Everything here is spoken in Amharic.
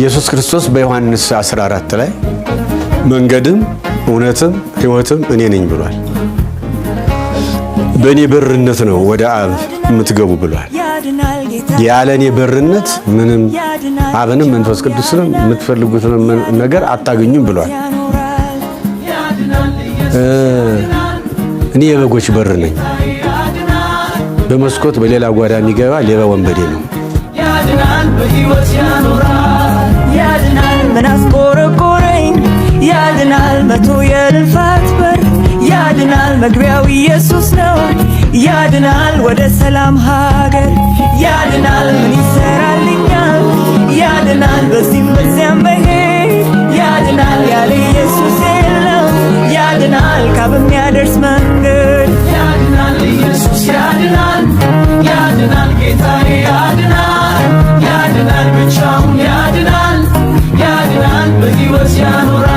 ኢየሱስ ክርስቶስ በዮሐንስ 14 ላይ መንገድም እውነትም ሕይወትም እኔ ነኝ ብሏል። በእኔ በርነት ነው ወደ አብ የምትገቡ ብሏል። ያለ እኔ በርነት ምንም አብንም መንፈስ ቅዱስንም የምትፈልጉትን ነገር አታገኙም ብሏል። እኔ የበጎች በር ነኝ። በመስኮት በሌላ ጓዳ የሚገባ ሌባ ወንበዴ ነው። ያድናል በሕይወት ያኖራል። ያድናል ምን አስቆረቆረኝ? ያድናል መቶ የልፋት በር ያድናል መግቢያው ኢየሱስ ነው። ያድናል ወደ ሰላም ሀገር ያድናል ምን ይሰራልኛል? ያድናል በዚህም በዚያም መሄድ ያድናል ያለ ኢየሱስ የለም። ያድናል ካብ የሚያደርስ መንገድ ያድናል ኢየሱስ ያድናል። ያድናል ጌታዬ ያድናል። ያድናል ብቻውን ያድናል። ያድናል በሕይወት ያኖራል።